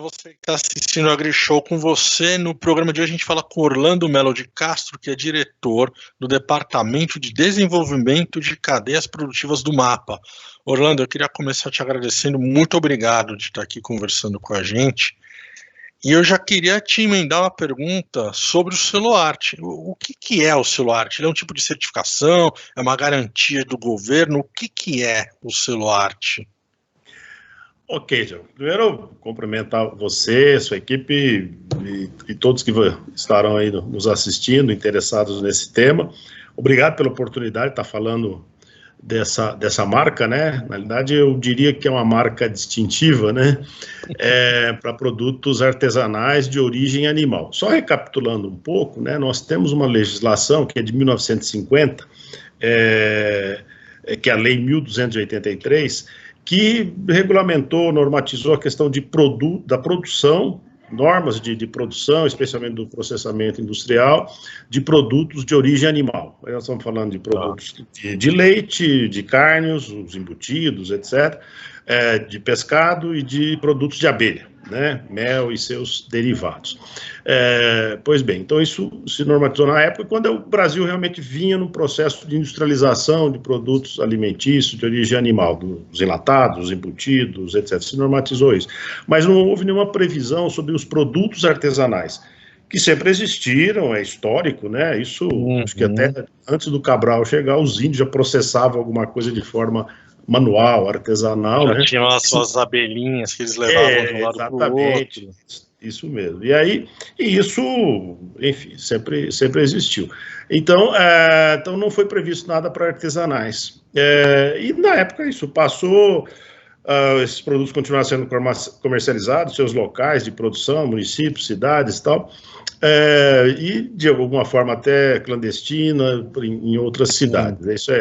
você que está assistindo o AgriShow. Com você. No programa de hoje a gente fala com Orlando Melo de Castro, que é diretor do Departamento de Desenvolvimento de Cadeias Produtivas do MAPA. Orlando, eu queria começar te agradecendo, muito obrigado de estar aqui conversando com a gente. E eu já queria te emendar uma pergunta sobre o selo Arte. O que é o selo Arte? Ele é um tipo de certificação? É uma garantia do governo? O que é o selo Arte? Ok, João. Primeiro, cumprimentar você, sua equipe e todos que estarão aí nos assistindo, interessados nesse tema. Obrigado pela oportunidade de estar falando dessa marca, né? Na realidade, eu diria que é uma marca distintiva, né? Para produtos artesanais de origem animal. Só recapitulando um pouco, né? Nós temos uma legislação que é de 1950, que é a Lei 1283, que regulamentou, normatizou a questão da produção, normas de produção, especialmente do processamento industrial, de produtos de origem animal. Nós estamos falando de produtos de leite, de carnes, os embutidos, etc., de pescado e de produtos de abelha, né, mel e seus derivados. Pois bem, então isso se normatizou na época quando o Brasil realmente vinha no processo de industrialização de produtos alimentícios de origem animal, dos enlatados, embutidos, etc. Se normatizou isso. Mas não houve nenhuma previsão sobre os produtos artesanais, que sempre existiram, é histórico, né? Isso, acho que até antes do Cabral chegar, os índios já processavam alguma coisa de forma manual, artesanal, já né? Tinham as suas abelhinhas que eles levavam de um lado para o outro. Isso mesmo. E isso, enfim, sempre existiu. Então não foi previsto nada para artesanais. E na época isso passou, esses produtos continuaram sendo comercializados, seus locais de produção, municípios, cidades e tal, e de alguma forma até clandestina em outras cidades. Isso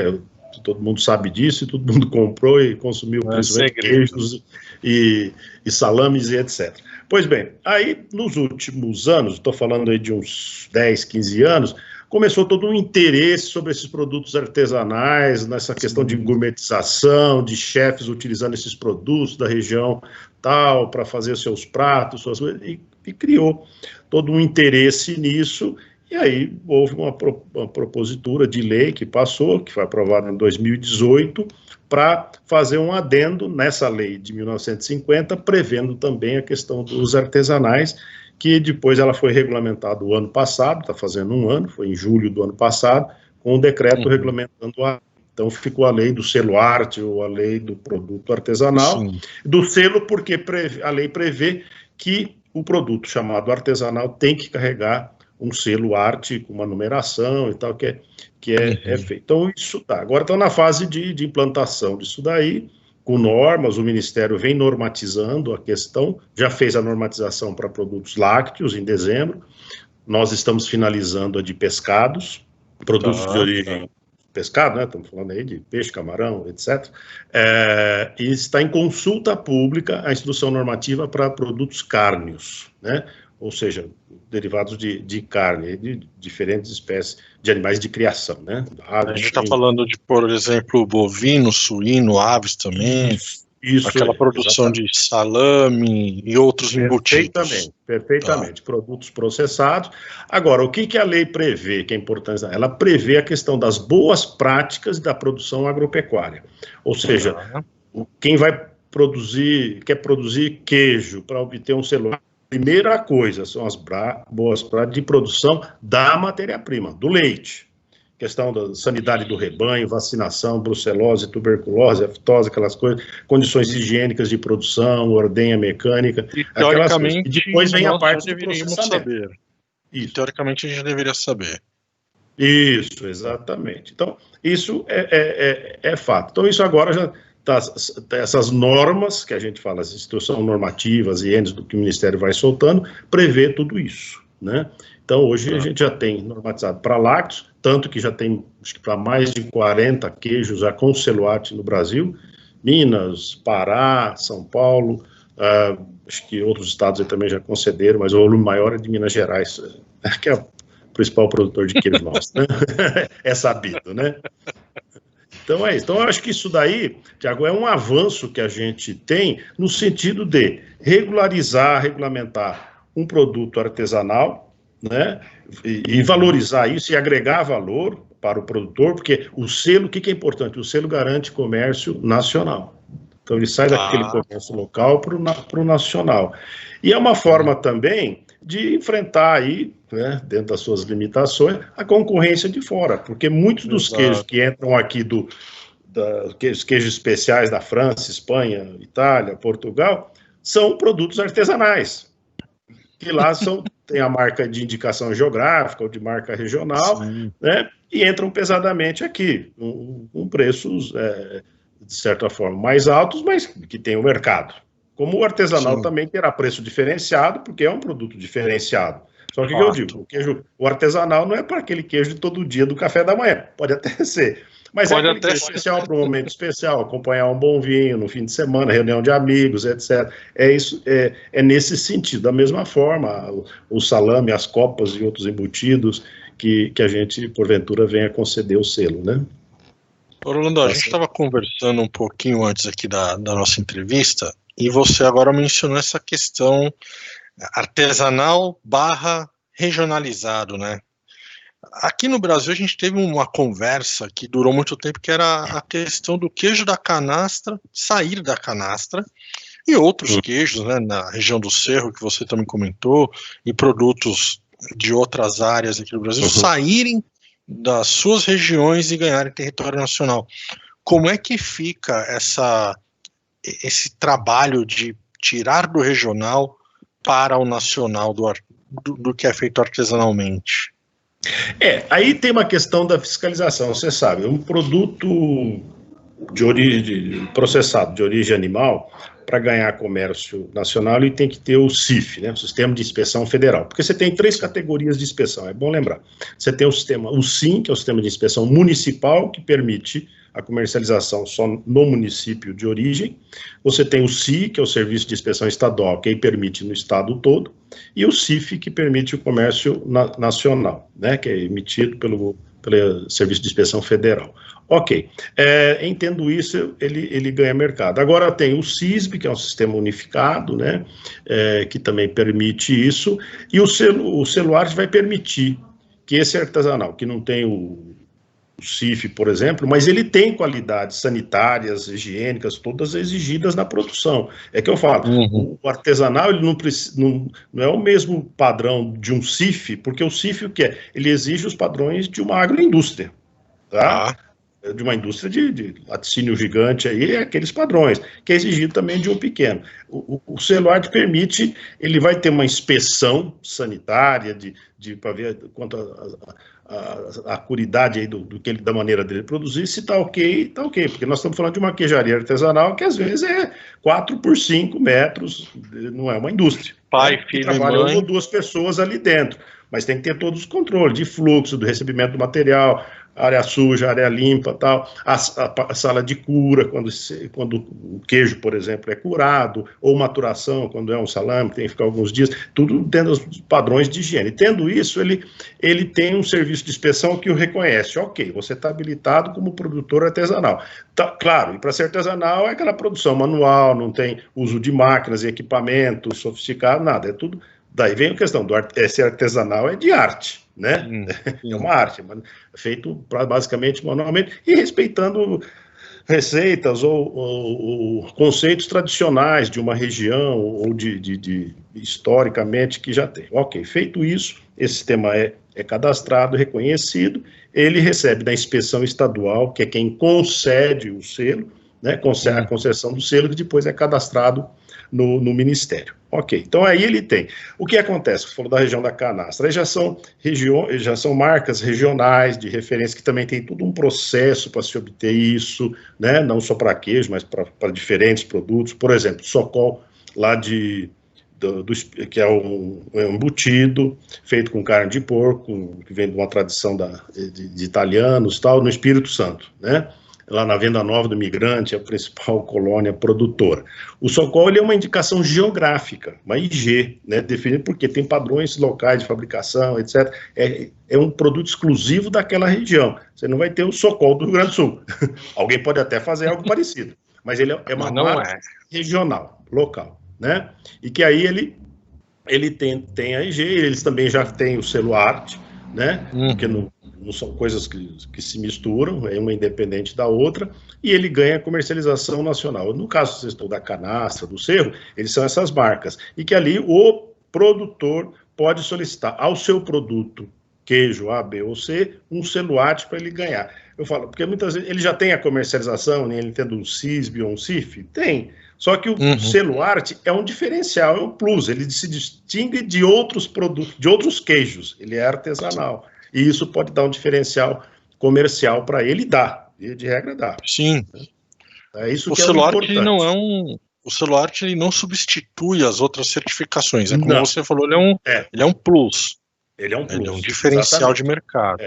todo mundo sabe disso, e todo mundo comprou e consumiu principalmente queijos e salames e etc. Pois bem, aí nos últimos anos, estou falando aí de uns 10, 15 anos, começou todo um interesse sobre esses produtos artesanais, nessa questão de gourmetização, de chefes utilizando esses produtos da região tal, para fazer seus pratos, suas coisas, e criou todo um interesse nisso. E aí houve uma propositura de lei que passou, que foi aprovada em 2018, para fazer um adendo nessa lei de 1950, prevendo também a questão dos artesanais, que depois ela foi regulamentada o ano passado, está fazendo um ano, foi em julho do ano passado, com um decreto regulamentando então ficou a lei do selo Arte, ou a lei do produto artesanal, do selo porque a lei prevê que o produto chamado artesanal tem que carregar um selo Arte com uma numeração e tal, que é feito. Então, isso tá. Agora estão na fase de implantação disso daí, com normas, o Ministério vem normatizando a questão, já fez a normatização para produtos lácteos em dezembro, nós estamos finalizando a de pescados, produtos de origem pescado, né? Estamos falando aí de peixe, camarão, etc. E está em consulta pública a instrução normativa para produtos cárneos, né? Ou seja, derivados de carne, de diferentes espécies de animais de criação, né? A gente está falando de, por exemplo, bovino, suíno, aves também, aquela produção exatamente. De salame e outros embutidos. Perfeitamente, produtos processados. Agora, o que a lei prevê, que é importante? Ela prevê a questão das boas práticas da produção agropecuária. Ou seja, quem vai quer produzir queijo para obter um selo, primeira coisa são as boas práticas de produção da matéria-prima, do leite. Questão da sanidade do rebanho, vacinação, brucelose, tuberculose, aftose, aquelas coisas, condições higiênicas de produção, ordenha mecânica, aquelas coisas. E depois vem a parte do processamento. Isso. Teoricamente, a gente deveria saber. Isso, exatamente. Então, isso é fato. Então, isso agora já essas normas, que a gente fala, as instruções normativas e entes do que o Ministério vai soltando, prevê tudo isso, né? Então, hoje a gente já tem normatizado para lácteos, tanto que já tem, acho que para mais de 40 queijos já com selo Arte no Brasil, Minas, Pará, São Paulo, acho que outros estados aí também já concederam, mas o volume maior é de Minas Gerais, que é o principal produtor de queijo nosso, né? É sabido, né? Então é isso. Então eu acho que isso daí, Tiago, é um avanço que a gente tem no sentido de regulamentar um produto artesanal, né? E valorizar isso e agregar valor para o produtor, porque o selo, o que é importante? O selo garante comércio nacional. Então ele sai daquele comércio local para o nacional. E é uma forma também de enfrentar aí, né, dentro das suas limitações, a concorrência de fora, porque muitos dos queijos que entram aqui os queijos especiais da França, Espanha, Itália, Portugal, são produtos artesanais, que lá tem a marca de indicação geográfica ou de marca regional, né, e entram pesadamente aqui, com preços, de certa forma, mais altos, mas que tem o mercado. Como o artesanal também terá preço diferenciado, porque é um produto diferenciado. Só que eu digo, o artesanal não é para aquele queijo de todo dia do café da manhã, pode até ser, mas é aquele queijo especial para um momento especial, acompanhar um bom vinho no fim de semana, reunião de amigos, etc. É nesse sentido. Da mesma forma, o salame, as copas e outros embutidos que a gente, porventura, venha conceder o selo, né? Orlando, a gente estava conversando um pouquinho antes aqui da nossa entrevista, e você agora mencionou essa questão artesanal / regionalizado, né? Aqui no Brasil a gente teve uma conversa que durou muito tempo, que era a questão do queijo da canastra sair da canastra e outros queijos, né, na região do Cerro, que você também comentou, e produtos de outras áreas aqui no Brasil saírem das suas regiões e ganharem território nacional. Como é que fica esse trabalho de tirar do regional para o nacional do que é feito artesanalmente? Aí tem uma questão da fiscalização, você sabe, um produto de origem processado, de origem animal, para ganhar comércio nacional, ele tem que ter o CIF, né, o Sistema de Inspeção Federal, porque você tem 3 categorias de inspeção, é bom lembrar. Você tem o SIM, que é o Sistema de Inspeção Municipal, que permite a comercialização só no município de origem. Você tem o SI, que é o Serviço de Inspeção Estadual, que aí permite no estado todo, e o CIF, que permite o comércio nacional, né, que é emitido pelo Serviço de Inspeção Federal. Ok, entendo isso, ele ganha mercado. Agora tem o SISB, que é um sistema unificado, né, que também permite isso, e o Seluarte vai permitir que esse artesanal, que não tem o CIF, por exemplo, mas ele tem qualidades sanitárias, higiênicas, todas exigidas na produção. É que eu falo, o artesanal ele não é o mesmo padrão de um CIF, porque o CIF o que é? Ele exige os padrões de uma agroindústria, tá? De uma indústria de laticínio gigante aí, aqueles padrões, que é exigido também de um pequeno. O Seluarte permite, ele vai ter uma inspeção sanitária para ver quanto a curidade aí da maneira dele produzir, se está ok, porque nós estamos falando de uma queijaria artesanal que às vezes é 4 por 5 metros, não é uma indústria. Pai, filho e mãe. 1 ou 2 pessoas ali dentro, mas tem que ter todos os controles de fluxo, do recebimento do material, área suja, área limpa, tal, a sala de cura, quando o queijo, por exemplo, é curado, ou maturação, quando é um salame, tem que ficar alguns dias, tudo dentro dos padrões de higiene. Tendo isso, ele tem um serviço de inspeção que o reconhece. Ok, você está habilitado como produtor artesanal. Tá, claro, e para ser artesanal é aquela produção manual, não tem uso de máquinas e equipamentos sofisticados, nada, é tudo. Daí vem a questão esse artesanal é de arte, né? É uma arte, mas feito basicamente manualmente e respeitando receitas ou conceitos tradicionais de uma região ou de historicamente que já tem. Ok, feito isso, esse sistema é cadastrado, reconhecido, ele recebe da inspeção estadual, que é quem concede o selo, né? A concessão do selo, que depois é cadastrado no Ministério. Ok, então aí ele tem. O que acontece? Você falou da região da canastra, aí já são marcas regionais de referência que também tem todo um processo para se obter isso, né? Não só para queijo, mas para diferentes produtos. Por exemplo, Socol, lá que é um embutido feito com carne de porco, que vem de uma tradição de italianos, tal, no Espírito Santo, né? lá na Venda Nova do Migrante, é a principal colônia produtora. O Socol ele é uma indicação geográfica, uma IG, né, definida porque tem padrões locais de fabricação, etc. É um produto exclusivo daquela região. Você não vai ter o Socol do Rio Grande do Sul. Alguém pode até fazer algo parecido, mas ele é uma marca regional, local, né? E que aí ele tem a IG, eles também já têm o selo arte, né? Porque não são coisas que se misturam, é uma independente da outra, e ele ganha comercialização nacional. No caso da canastra, do cerro, eles são essas marcas, e que ali o produtor pode solicitar ao seu produto, queijo A, B ou C, um selo arte para ele ganhar. Eu falo, porque muitas vezes ele já tem a comercialização, né? Ele tendo um CISB ou um CIF? Tem. Só que o selo arte é um diferencial, é um plus, ele se distingue de outros produtos, de outros queijos, ele é artesanal. E isso pode dar um diferencial comercial para ele, de regra dá. Sim. É isso o que é selo importante. Arte não é o selo arte ele não substitui as outras certificações, como você falou, ele é um plus. Ele é um plus. Ele é um diferencial de mercado.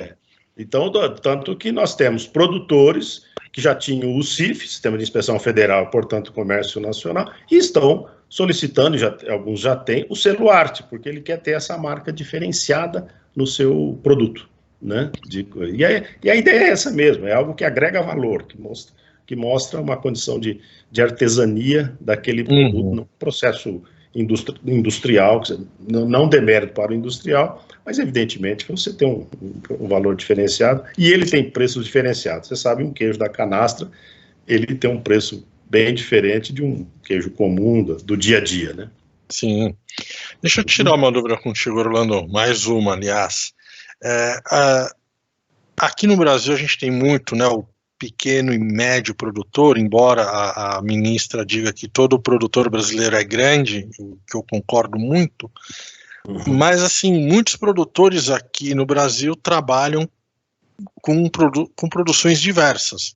Então, tanto que nós temos produtores que já tinham o CIF, Sistema de Inspeção Federal, portanto, Comércio Nacional, e estão solicitando, alguns já têm, o selo arte, porque ele quer ter essa marca diferenciada no seu produto, né? E a ideia é essa mesmo, é algo que agrega valor, que mostra uma condição de artesania daquele produto, no processo industrial, não demérito para o industrial, mas evidentemente que você tem um valor diferenciado, e ele tem preços diferenciados. Você sabe, um queijo da canastra, ele tem um preço bem diferente de um queijo comum do dia a dia, né? Sim. Deixa eu tirar uma dúvida contigo, Orlando, mais uma, aliás. Aqui no Brasil a gente tem muito, né, o pequeno e médio produtor, embora a ministra diga que todo produtor brasileiro é grande, que eu concordo muito, mas assim, muitos produtores aqui no Brasil trabalham com produções diversas.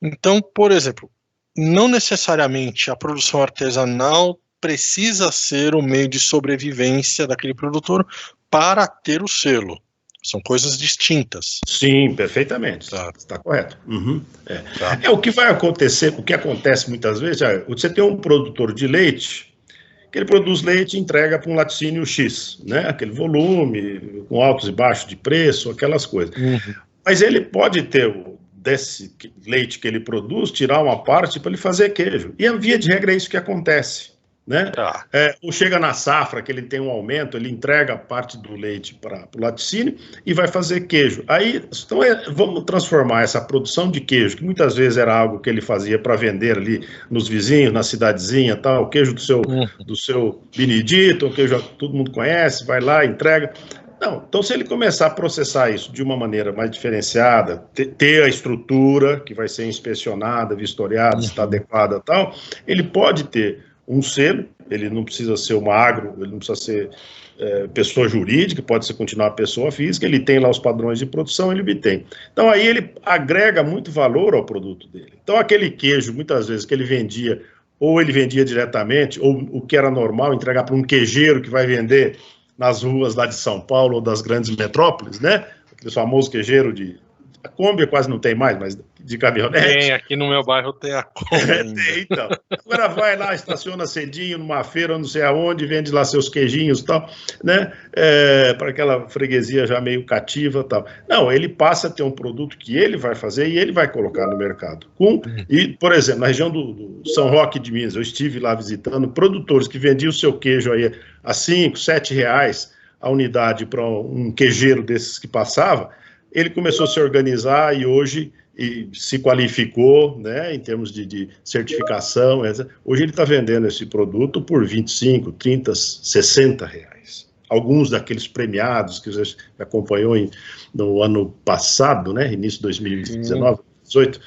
Então, por exemplo, não necessariamente a produção artesanal precisa ser o meio de sobrevivência daquele produtor para ter o selo. São coisas distintas. Sim, perfeitamente. Está correto. O que vai acontecer, o que acontece muitas vezes, você tem um produtor de leite, que ele produz leite e entrega para um laticínio X, né? Aquele volume, com altos e baixos de preço, aquelas coisas. Mas ele pode ter, desse leite que ele produz, tirar uma parte para ele fazer queijo. E a via de regra é isso que acontece, né? Ou chega na safra, que ele tem um aumento, ele entrega parte do leite para o laticínio e vai fazer queijo. Aí, então, vamos transformar essa produção de queijo, que muitas vezes era algo que ele fazia para vender ali nos vizinhos, na cidadezinha, tal, o queijo do seu Benedito, o queijo que todo mundo conhece, vai lá, entrega. Não, então se ele começar a processar isso de uma maneira mais diferenciada, ter a estrutura que vai ser inspecionada, vistoriada, se está adequada e tal, ele pode ter um selo, ele não precisa ser uma agro, ele não precisa ser pessoa jurídica, pode ser continuar pessoa física, ele tem lá os padrões de produção, ele obtém. Então aí ele agrega muito valor ao produto dele. Então aquele queijo, muitas vezes, que ele vendia, ou ele vendia diretamente, ou o que era normal, entregar para um queijeiro que vai vender nas ruas lá de São Paulo ou das grandes metrópoles, né? Aquele famoso queijeiro a Kombi quase não tem mais, mas de caminhonete. Tem, aqui no meu bairro tem a Kombi. Tem, então. Agora vai lá, estaciona cedinho numa feira, não sei aonde, vende lá seus queijinhos e tal, né? Para aquela freguesia já meio cativa e tal. Não, ele passa a ter um produto que ele vai fazer e ele vai colocar no mercado. E, por exemplo, na região do São Roque de Minas, eu estive lá visitando produtores que vendiam o seu queijo aí a 5, 7 reais a unidade para um queijeiro desses que passava. Ele começou a se organizar e hoje se qualificou, né, em termos de certificação. Etc. Hoje ele está vendendo esse produto por 25, 30, 60 reais. Alguns daqueles premiados que você acompanhou no ano passado, né, início de 2019, 2018,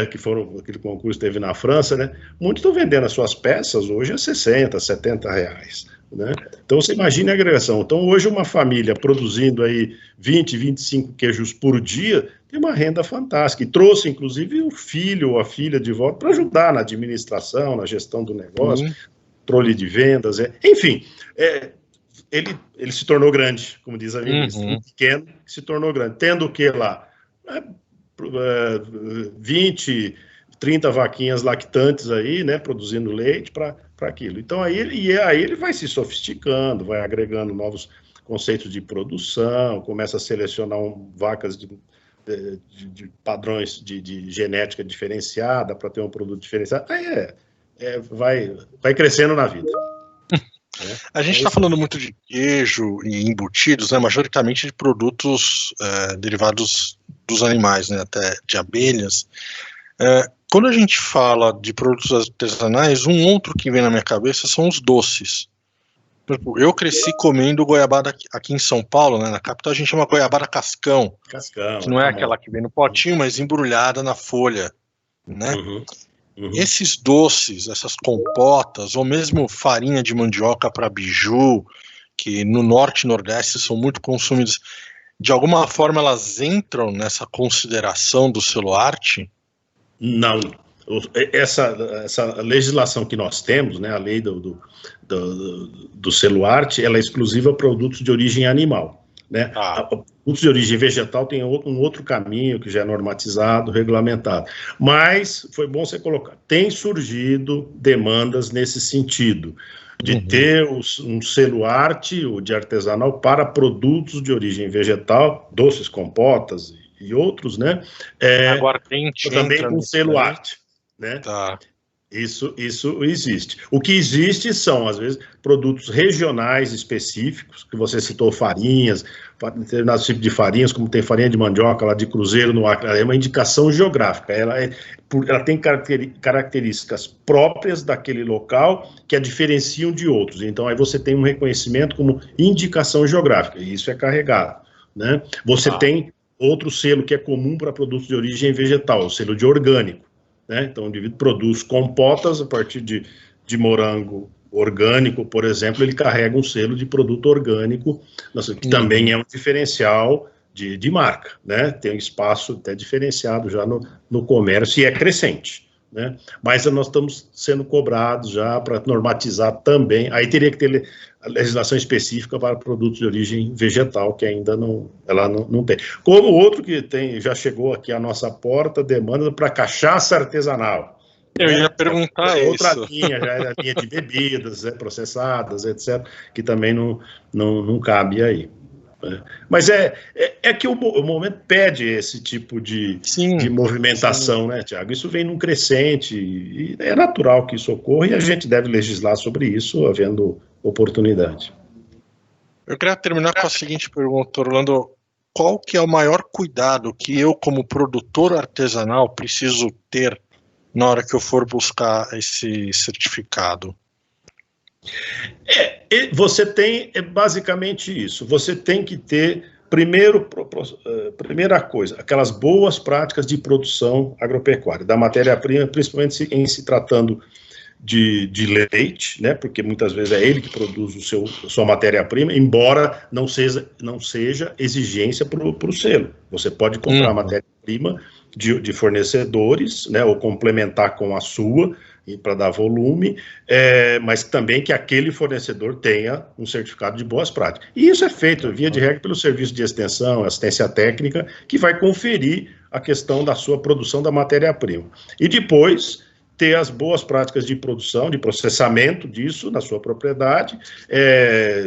que foram, aquele concurso que teve na França, né, muitos estão vendendo as suas peças hoje a 60, 70 reais. Né? Então você imagina a agregação. Então hoje uma família produzindo aí 20, 25 queijos por dia tem uma renda fantástica, e trouxe inclusive o filho ou a filha de volta para ajudar na administração, na gestão do negócio, controle de vendas, enfim, ele se tornou grande, como diz a ministra, pequeno que se tornou grande, tendo o que lá? 20, 30 vaquinhas lactantes aí, né, produzindo leite para aquilo. Então, aí ele vai se sofisticando, vai agregando novos conceitos de produção, começa a selecionar vacas de padrões de genética diferenciada para ter um produto diferenciado. Aí vai crescendo na vida. A gente está falando muito de queijo e embutidos, né, majoritariamente de produtos derivados dos animais, né, até de abelhas. Quando a gente fala de produtos artesanais, um outro que vem na minha cabeça são os doces. Eu cresci comendo goiabada aqui em São Paulo, né, na capital a gente chama goiabada cascão, que não é aquela que vem no potinho, mas embrulhada na folha, né? Uhum. Esses doces, essas compotas, ou mesmo farinha de mandioca para biju, que no norte e nordeste são muito consumidos, de alguma forma elas entram nessa consideração do selo arte? Não. Essa legislação que nós temos, né, a lei do selo arte, ela é exclusiva a produtos de origem animal, né? Produtos de origem vegetal tem um outro caminho que já é normatizado, regulamentado. Mas foi bom você colocar. Tem surgido demandas nesse sentido, de ter um selo arte ou de artesanal para produtos de origem vegetal, doces, compotas e outros, né? Agora também com selo arte, né? Tá. Isso existe. O que existe são, às vezes, produtos regionais específicos, que você citou farinhas, determinados tipos de farinhas, como tem farinha de mandioca lá de Cruzeiro no Acre, é uma indicação geográfica, ela tem características próprias daquele local que a diferenciam de outros, então aí você tem um reconhecimento como indicação geográfica, e isso é carregado, né? Você tem outro selo que é comum para produtos de origem vegetal, o selo de orgânico, né? Então, o indivíduo produz compotas a partir de morango orgânico, por exemplo, ele carrega um selo de produto orgânico, que também é um diferencial de marca, né? Tem um espaço até diferenciado já no comércio e é crescente, né? Mas nós estamos sendo cobrados já para normatizar também, aí teria que ter legislação específica para produtos de origem vegetal, que ainda não tem. Como outro que já chegou aqui à nossa porta, demanda para cachaça artesanal. Eu ia perguntar isso. Outra linha, já é a linha de bebidas, processadas, etc., que também não cabe aí. Mas é que o momento pede esse tipo de movimentação, né, Tiago? Isso vem num crescente, e é natural que isso ocorra, e a gente deve legislar sobre isso, havendo oportunidade. Eu queria terminar com a seguinte pergunta, Orlando. Qual que é o maior cuidado que eu, como produtor artesanal, preciso ter na hora que eu for buscar esse certificado? Você tem basicamente isso. Você tem que ter, primeira coisa, aquelas boas práticas de produção agropecuária, da matéria-prima, principalmente em se tratando de leite, né? Porque muitas vezes é ele que produz a sua matéria-prima, embora não seja exigência para o selo. Você pode comprar matéria-prima de fornecedores, né? Ou complementar com a sua, para dar volume, mas também que aquele fornecedor tenha um certificado de boas práticas. E isso é feito, via de regra, pelo serviço de extensão, assistência técnica, que vai conferir a questão da sua produção da matéria-prima. E depois ter as boas práticas de produção, de processamento disso na sua propriedade,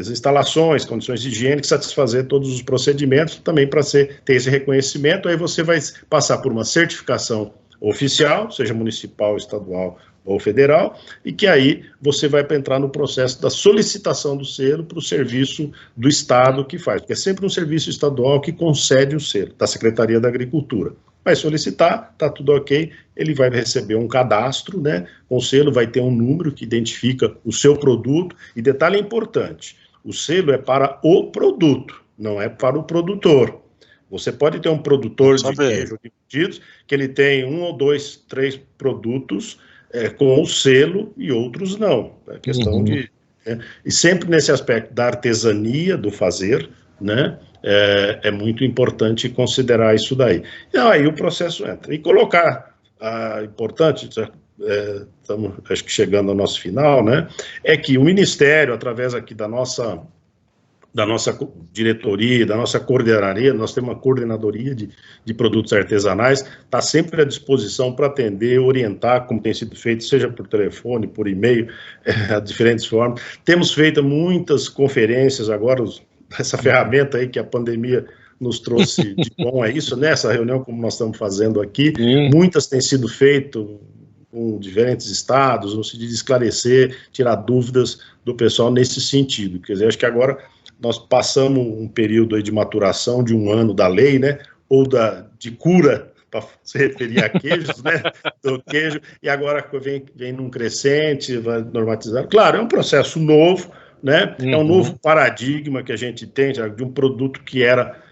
as instalações, condições higiênicas, satisfazer todos os procedimentos também para ter esse reconhecimento. Aí você vai passar por uma certificação oficial, seja municipal, estadual ou federal, e que aí você vai entrar no processo da solicitação do selo para o serviço do Estado que faz, porque é sempre um serviço estadual que concede o selo, da Secretaria da Agricultura. Vai solicitar, está tudo ok, ele vai receber um cadastro, né, com o selo, vai ter um número que identifica o seu produto, e detalhe importante, o selo é para o produto, não é para o produtor. Você pode ter um produtor de queijo de embutidos que ele tem 1 ou 2, 3 produtos com o selo e outros não. É questão de... E sempre nesse aspecto da artesania, do fazer, né? É muito importante considerar isso daí. E aí o processo entra. E colocar, importante, estamos acho que chegando ao nosso final, né? É que o Ministério, através aqui da nossa da nossa diretoria, da nossa coordenadoria, nós temos uma coordenadoria de produtos artesanais, está sempre à disposição para atender, orientar, como tem sido feito, seja por telefone, por e-mail, diferentes formas. Temos feito muitas conferências agora, essa ferramenta aí que a pandemia nos trouxe de bom é isso, né? Essa reunião como nós estamos fazendo aqui, muitas têm sido feitas com diferentes estados, no sentido de esclarecer, tirar dúvidas do pessoal nesse sentido. Quer dizer, acho que agora nós passamos um período aí de maturação de 1 ano da lei, né? Ou de cura, para se referir a queijos, né? Do queijo, e agora vem num crescente, vai normatizando. Claro, é um processo novo, né? É um novo paradigma que a gente tem de um produto que era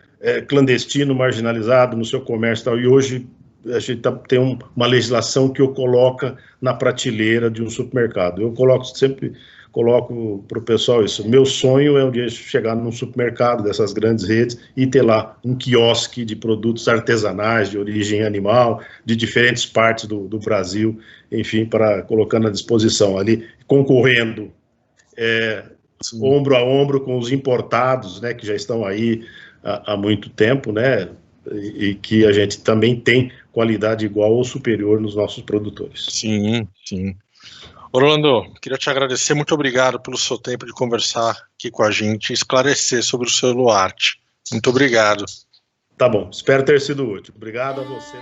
clandestino, marginalizado no seu comércio e tal, e hoje a gente tem uma legislação que o coloca na prateleira de um supermercado. Eu sempre coloco para o pessoal isso. Meu sonho é um dia chegar num supermercado dessas grandes redes e ter lá um quiosque de produtos artesanais de origem animal, de diferentes partes do Brasil, enfim, colocando à disposição ali, concorrendo ombro a ombro com os importados, né, que já estão aí há muito tempo, né, e que a gente também tem qualidade igual ou superior nos nossos produtores. Sim, sim. Orlando, queria te agradecer, muito obrigado pelo seu tempo de conversar aqui com a gente e esclarecer sobre o seu Luarte. Muito obrigado. Tá bom, espero ter sido útil. Obrigado a você.